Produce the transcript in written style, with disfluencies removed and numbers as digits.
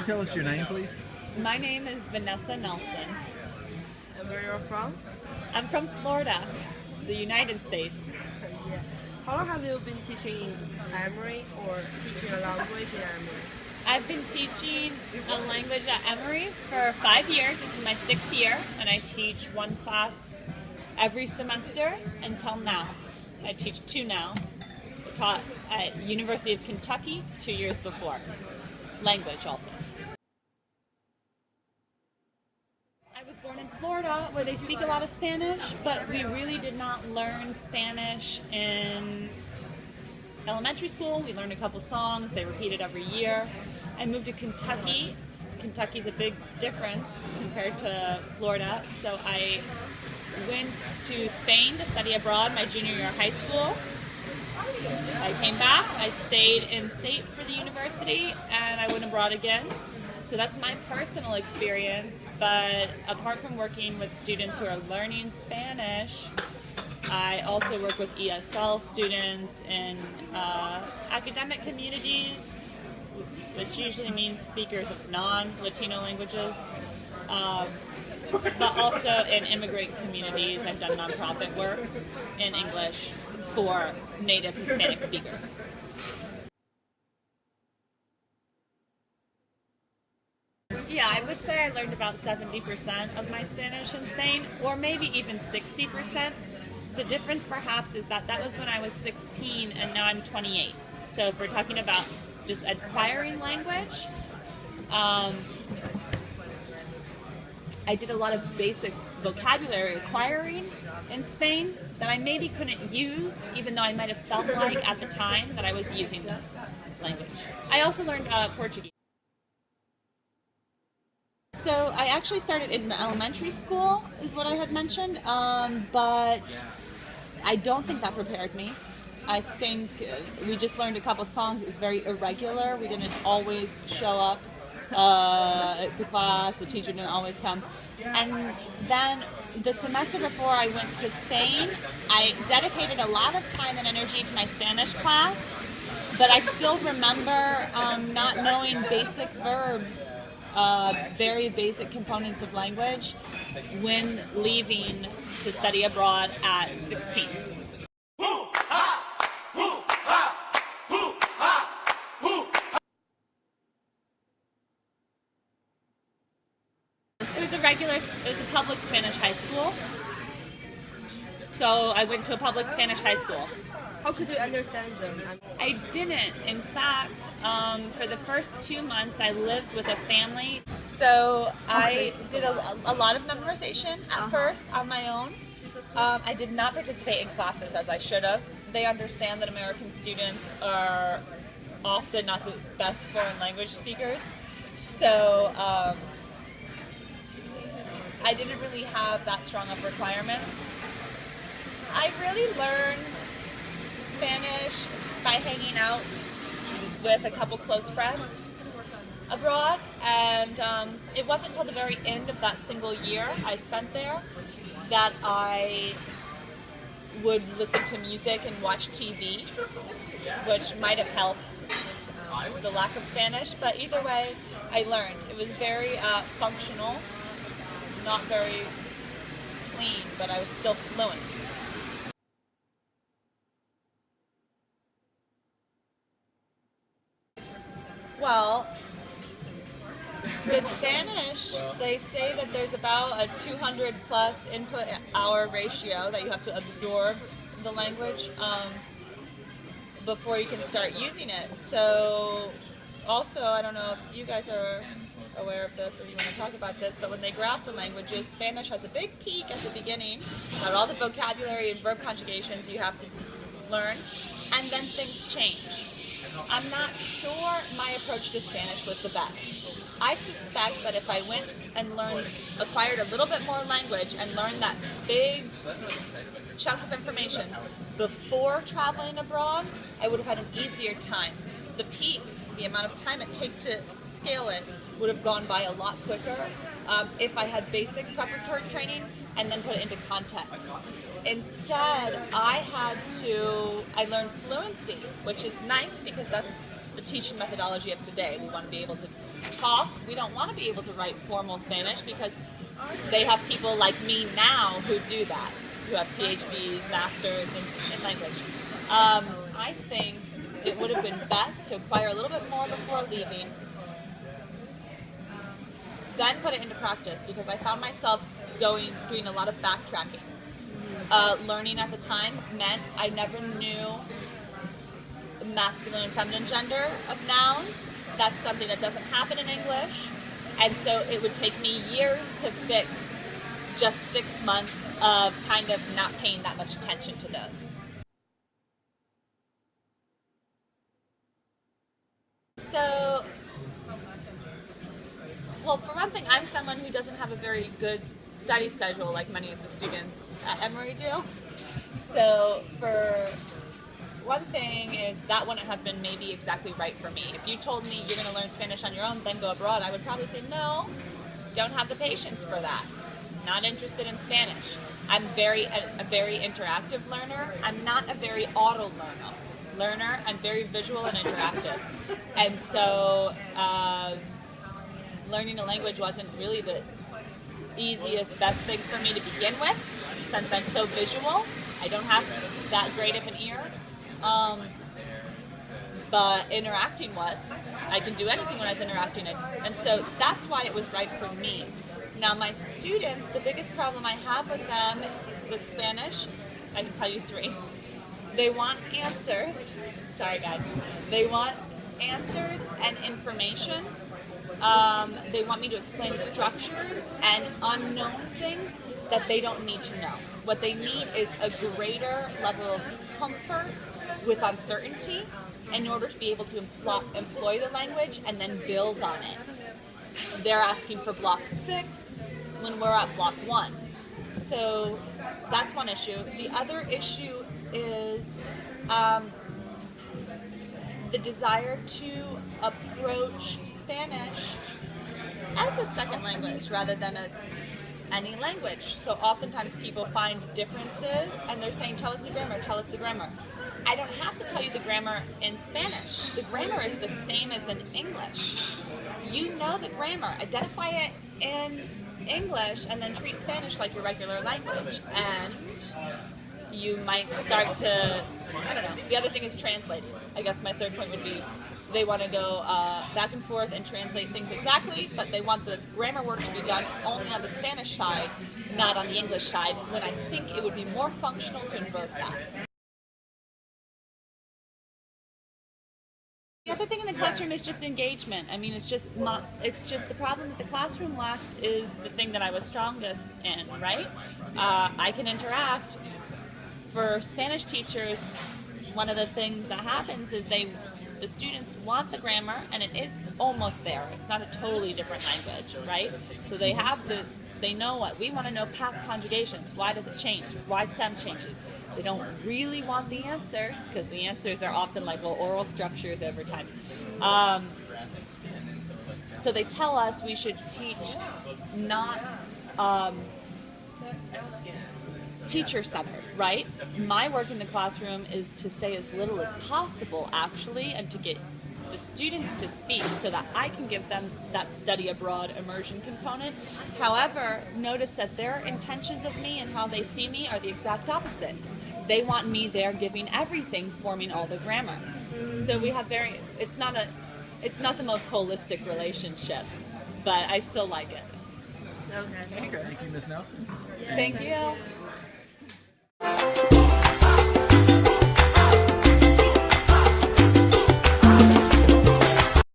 tell us your name, please? My name is Vanessa Nelson. And where you're from? I'm from Florida, the United States. Yeah. How long have you been teaching Emory or teaching a language in Emory? I've been teaching a language at Emory for 5 years. This is my 6th year, and I teach one class every semester until now. I teach 2 now. I taught at University of Kentucky 2 years before. Language also. I was born in Florida where they speak a lot of Spanish, but we really did not learn Spanish in elementary school. We learned a couple songs. They repeated every year. I moved to Kentucky. Kentucky's a big difference compared to Florida, so I went to Spain to study abroad my junior year of high school. I came back, I stayed in state for the university, and I went abroad again. So that's my personal experience, but apart from working with students who are learning Spanish, I also work with ESL students in academic communities, which usually means speakers of non-Latino languages, but also in immigrant communities. I've done nonprofit work in English for native Hispanic speakers. Yeah, I would say I learned about 70% of my Spanish in Spain, or maybe even 60%. The difference perhaps is that that was when I was 16 and now I'm 28. So if we're talking about just acquiring language, I did a lot of basic vocabulary acquiring in Spain that I maybe couldn't use, even though I might have felt like at the time that I was using language. I also learned Portuguese. So I actually started in the elementary school, is what I had mentioned, but I don't think that prepared me. I think we just learned a couple songs. It was very irregular. We didn't always show up at the class. The teacher didn't always come. And then the semester before I went to Spain, I dedicated a lot of time and energy to my Spanish class, but I still remember not knowing basic verbs, very basic components of language, when leaving to study abroad at 16. It was a public Spanish high school. So I went to a public Spanish high school. How could you understand them? I didn't. In fact, for the first 2 months I lived with a family. So I did a lot of memorization at first on my own. I did not participate in classes as I should have. They understand that American students are often not the best foreign language speakers. So I didn't really have that strong of requirements. I really learned Spanish by hanging out with a couple close friends abroad, and it wasn't until the very end of that single year I spent there that I would listen to music and watch TV, which might have helped the lack of Spanish, but either way, I learned. It was very functional. Not very clean, but I was still fluent. Well, with Spanish, they say that there's about a 200 plus input hour ratio that you have to absorb the language before you can start using it. So also, I don't know if you guys are aware of this or you want to talk about this, but when they graph the languages, Spanish has a big peak at the beginning about all the vocabulary and verb conjugations you have to learn, and then things change. I'm not sure my approach to Spanish was the best. I suspect that if I went and acquired a little bit more language and learned that big chunk of information before traveling abroad, I would have had an easier time. The peak, the amount of time it takes to scale it, would have gone by a lot quicker if I had basic preparatory training and then put it into context. Instead, I learned fluency, which is nice because that's the teaching methodology of today. We want to be able to talk. We don't want to be able to write formal Spanish because they have people like me now who do that, who have PhDs, masters in language. I think it would have been best to acquire a little bit more before leaving, then put it into practice, because I found myself doing a lot of backtracking. Learning at the time meant I never knew masculine and feminine gender of nouns. That's something that doesn't happen in English. And so it would take me years to fix just 6 months of kind of not paying that much attention to those. So, well, for one thing, I'm someone who doesn't have a very good study schedule like many of the students at Emory do. So for one thing is that wouldn't have been maybe exactly right for me. If you told me you're going to learn Spanish on your own, then go abroad, I would probably say no, don't have the patience for that. Not interested in Spanish. I'm a very interactive learner. I'm not a very auto learner. I'm very visual and interactive. And so learning a language wasn't really the easiest, best thing for me to begin with, since I'm so visual. I don't have that great of an ear. But interacting was. I can do anything when I was interacting. And so that's why it was right for me. Now my students, the biggest problem I have with them with Spanish, I can tell you 3. They want answers. Sorry guys. They want answers and information. They want me to explain structures and unknown things that they don't need to know. What they need is a greater level of comfort with uncertainty in order to be able to employ the language and then build on it. They're asking for block 6 when we're at block 1. So that's one issue. The other issue is the desire to approach Spanish as a second language rather than as any language. So oftentimes people find differences and they're saying, tell us the grammar, tell us the grammar. I don't have to tell you the grammar in Spanish. The grammar is the same as in English. You know the grammar. Identify it in English and then treat Spanish like your regular language. And you might start to, I don't know. The other thing is translating. I guess my third point would be they want to go back and forth and translate things exactly, but they want the grammar work to be done only on the Spanish side, not on the English side, when I think it would be more functional to invert that. The other thing in the classroom is just engagement. I mean, it's just the problem that the classroom lacks is the thing that I was strongest in, right? I can interact. For Spanish teachers, one of the things that happens is the students want the grammar, and it is almost there. It's not a totally different language, right? So they know what we want to know: past conjugations. Why does it change? Why stem changing? They don't really want the answers, because the answers are often like, well, oral structures over time. So they tell us we should teach not teacher-centered, right? My work in the classroom is to say as little as possible, actually, and to get the students to speak so that I can give them that study abroad immersion component. However, notice that their intentions of me and how they see me are the exact opposite. They want me there giving everything, forming all the grammar. So we have it's not the most holistic relationship, but I still like it. Okay. Thank you, Ms. Nelson. Thank you.